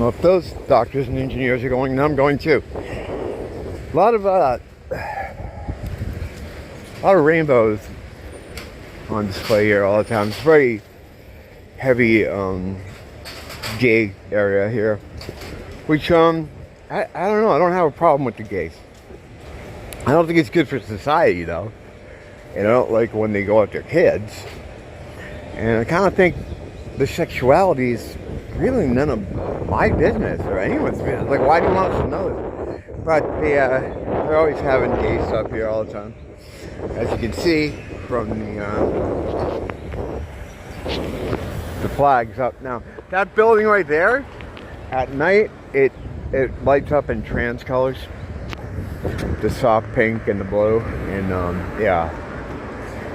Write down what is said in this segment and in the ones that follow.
Well, if those doctors and engineers are going, then I'm going too. A lot of rainbows on display here all the time. It's very heavy gay area here, which I don't know. I don't have a problem with the gays. I don't think it's good for society though. And I don't like when they go after kids. And I kind of think the sexuality is really none of my business or anyone's business. Like, why do you want us to know this? But they're always having gay stuff here all the time, as you can see from the flags up. Now, that building right there, at night, it lights up in trans colors, the soft pink and the blue, and yeah,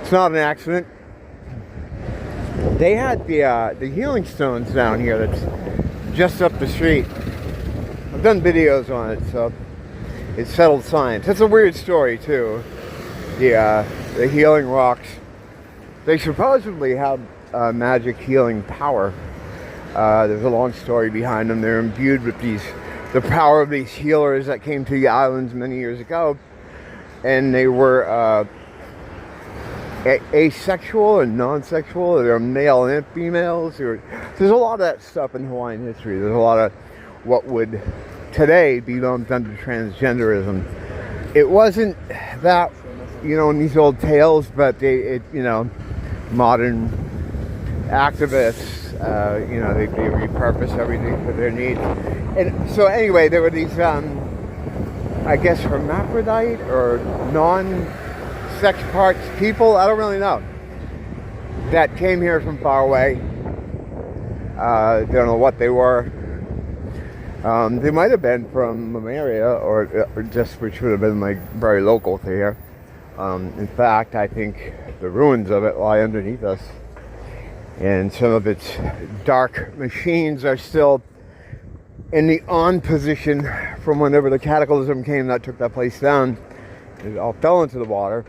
it's not an accident. They had the healing stones down here that's just up the street. I've done videos on it, so it's settled science. It's a weird story too. The healing rocks, they supposedly have magic healing power. There's a long story behind them. They're imbued with the power of these healers that came to the islands many years ago, and they were asexual and non-sexual. They're male and females. There's a lot of that stuff in Hawaiian history. There's a lot of what would today be lumped under transgenderism. It wasn't that, in these old tales, but modern activists, they repurpose everything for their needs. And so anyway, there were these, I guess, hermaphrodite or non-sex parts people, I don't really know, that came here from far away. Don't know what they were. They might have been from Mamaria or just, which would have been like very local to here. In fact, I think the ruins of it lie underneath us, and some of its dark machines are still in the on position from whenever the cataclysm came that took that place down. It all fell into the water.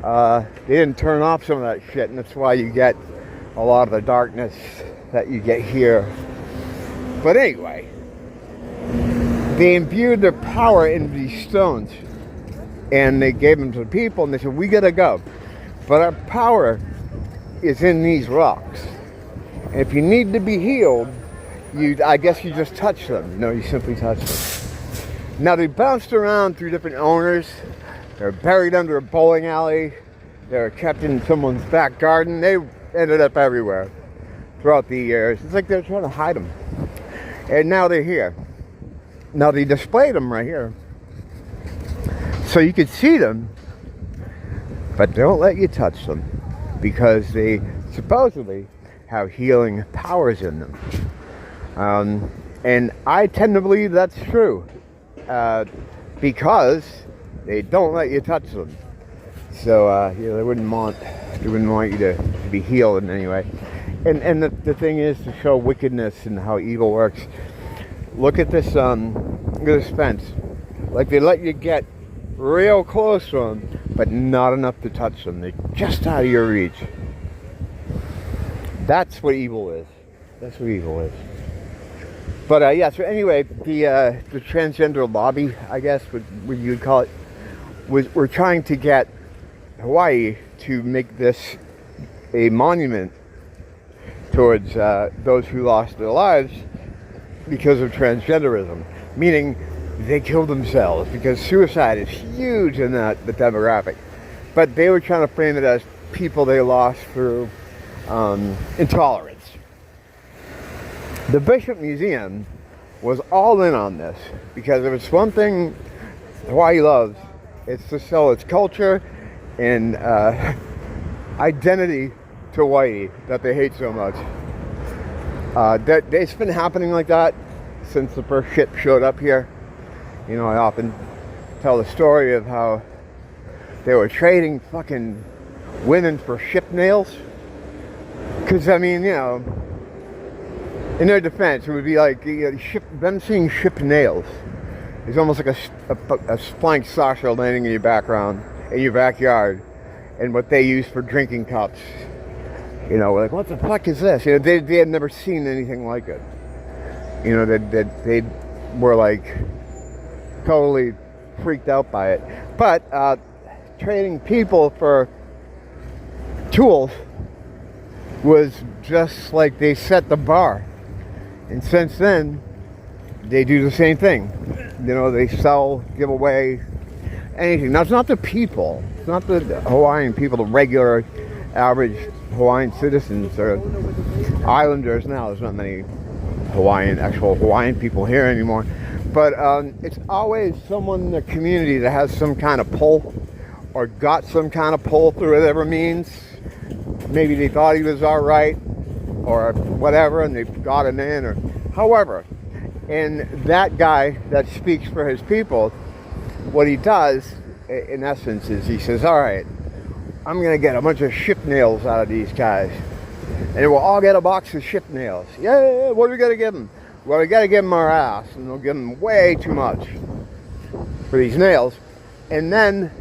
They didn't turn off some of that shit, and that's why you get a lot of the darkness that you get here. But anyway, they imbued their power into these stones, and they gave them to the people, and they said, we gotta go. But our power is in these rocks. And if you need to be healed, I guess you just touch them. You simply touch them. Now, they bounced around through different owners. They're buried under a bowling alley. They're kept in someone's back garden. They ended up everywhere throughout the years. It's like they're trying to hide them. And now they're here. Now, they displayed them right here, so you could see them, but they don't let you touch them because they supposedly have healing powers in them. And I tend to believe that's true because they don't let you touch them. So they wouldn't want you to be healed in any way. And the thing is to show wickedness and how evil works. Look at this fence. Like, they let you get real close to them, but not enough to touch them. They're just out of your reach. That's what evil is. That's what evil is. But yeah, so anyway, the transgender lobby, I guess, what you'd call it, we're trying to get Hawaii to make this a monument towards those who lost their lives because of transgenderism, meaning they killed themselves, because suicide is huge in the demographic. But they were trying to frame it as people they lost through intolerance. The Bishop Museum was all in on this, because if it's one thing Hawaii loves, it's to sell its culture and identity to Hawaii that they hate so much. It's been happening like that since the first ship showed up here. I often tell the story of how they were trading fucking women for ship nails. Because, in their defense, it would be like them seeing ship nails. It's almost like a flying saucer landing in your backyard, and what they use for drinking cups. We're like, what the fuck is this? They had never seen anything like it. You know, that they were like totally freaked out by it. But trading people for tools was just like they set the bar. And since then, they do the same thing. You know, they sell, give away anything. Now, it's not the people. It's not the Hawaiian people, the regular, average Hawaiian citizens or islanders. Now, there's not many actual Hawaiian people here anymore. But it's always someone in the community that has some kind of pull or got some kind of pull through whatever means. Maybe they thought he was all right or whatever, and they got him in, or however. And that guy that speaks for his people, what he does, in essence, is he says, all right, I'm going to get a bunch of ship nails out of these guys. And we'll all get a box of ship nails. Yeah, what are we going to give them? Well, we got to give them our ass, and they'll give them way too much for these nails. And then,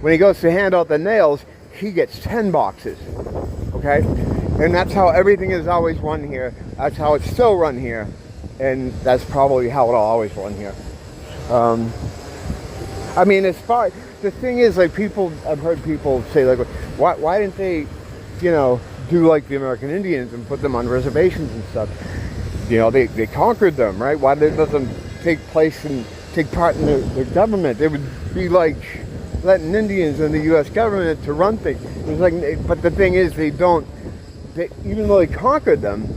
when he goes to hand out the nails, he gets 10 boxes, okay? And that's how everything is always run here. That's how it's still run here. And that's probably how it'll always run here. I mean, as far, the thing is, like, I've heard people say, like, why didn't they, you know, do like the American Indians and put them on reservations and stuff? You know, they conquered them, right? Why did they let them take part in the government? They would be like letting Indians and the U.S. government to run things. It was like, but the thing is, even though they conquered them,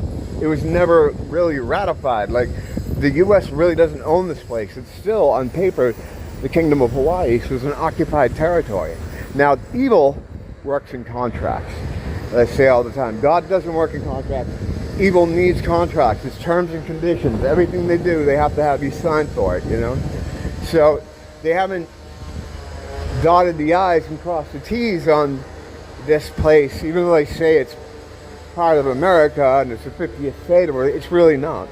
it was never really ratified. Like, the U.S. really doesn't own this place. It's still, on paper, the Kingdom of Hawaii, so it's an occupied territory. Now, evil works in contracts. I say all the time, God doesn't work in contracts. Evil needs contracts. It's terms and conditions. Everything they do, they have to have you sign for it, you know? So, they haven't dotted the I's and crossed the T's on this place, even though they say it's part of America and it's the 50th state or whatever. It's really not.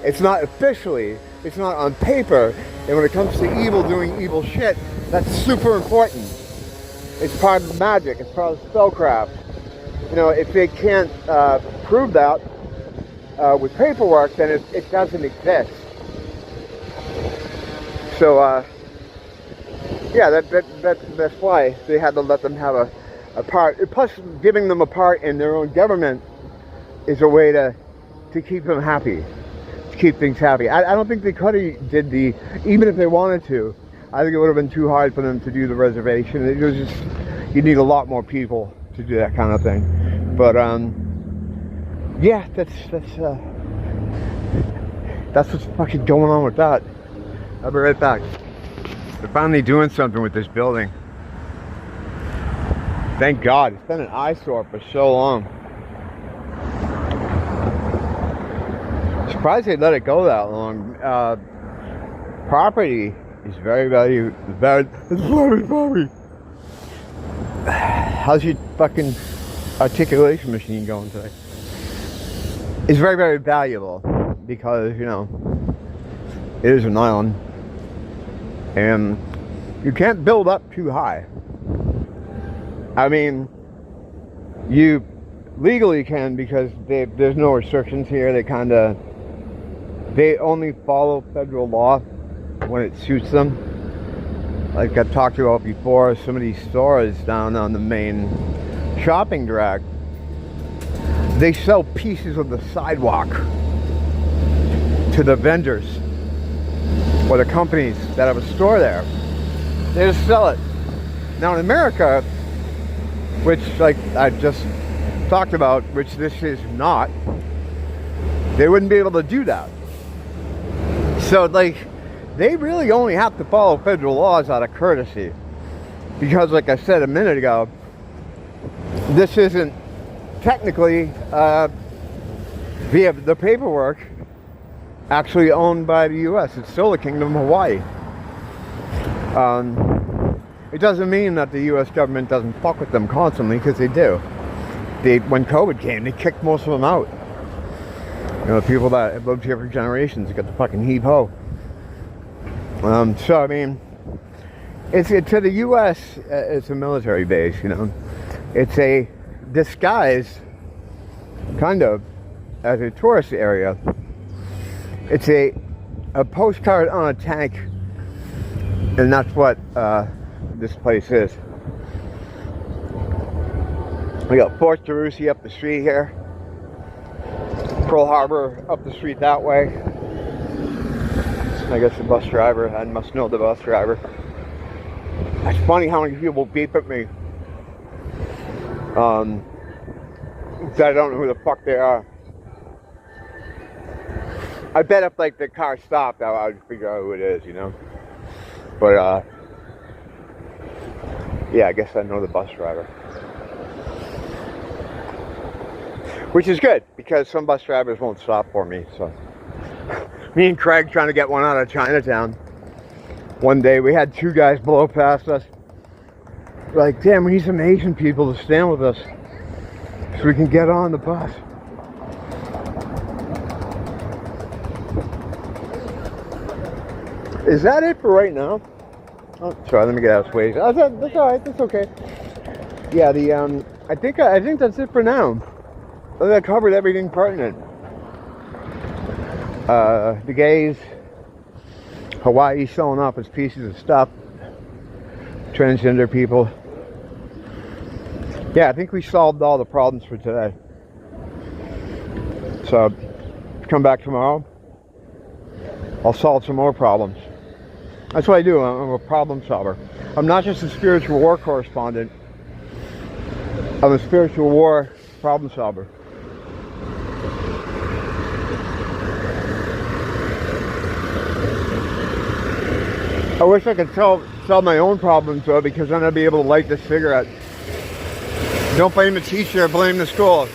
It's not officially, it's not on paper, and when it comes to evil doing evil shit, that's super important. It's part of magic, it's part of spellcraft. You know, if they can't prove that with paperwork, then it doesn't exist. So, yeah, that's why they had to let them have a part. Plus, giving them a part in their own government is a way to keep them happy, to keep things happy. I don't think they could have did even if they wanted to. I think it would have been too hard for them to do the reservation. It was just, you need a lot more people to do that kind of thing. But yeah, that's what's fucking going on with that. I'll be right back. They're finally doing something with this building. Thank God. It's been an eyesore for so long. Surprised they let it go that long. Property is very valuable. It's very, very. How's your fucking articulation machine going today? It's very, very valuable because, you know, it is an island. And you can't build up too high. I mean, you legally can because there's no restrictions here. They only follow federal law when it suits them. Like I've talked about before, some of these stores down on the main shopping tract, they sell pieces of the sidewalk to the vendors or the companies that have a store there. They just sell it. Now in America, which like I just talked about, which this is not, they wouldn't be able to do that. So like, they really only have to follow federal laws out of courtesy. Because like I said a minute ago, this isn't technically via the paperwork actually owned by the U.S. It's still the Kingdom of Hawaii. It doesn't mean that the U.S. government doesn't fuck with them constantly, because they do. When COVID came, they kicked most of them out. You know, the people that have lived here for generations got the fucking heave-ho. So, I mean, to the U.S., it's a military base, you know. It's a disguise, kind of, as a tourist area. It's a postcard on a tank, and that's what this place is. We got Port Tarusi up the street here, Pearl Harbor up the street that way. I guess the bus driver, I must know the bus driver. It's funny how many people beep at me that I don't know who the fuck they are. I bet if like the car stopped, I would figure out who it is, you know. But yeah, I guess I know the bus driver, which is good because some bus drivers won't stop for me. So me and Craig trying to get one out of Chinatown. One day we had two guys blow past us. We're like, damn, we need some Asian people to stand with us so we can get on the bus. Is that it for right now? Oh, sorry, let me get out of space. Oh, that's all right. That's okay. Yeah, I think that's it for now. I think I covered everything pertinent. The gays, Hawaii showing off its pieces of stuff, transgender people. Yeah, I think we solved all the problems for today. So, come back tomorrow. I'll solve some more problems. That's what I do. I'm a problem solver. I'm not just a spiritual war correspondent. I'm a spiritual war problem solver. I wish I could solve my own problems though, because then I'd be able to light this cigarette. Don't blame the teacher, blame the school.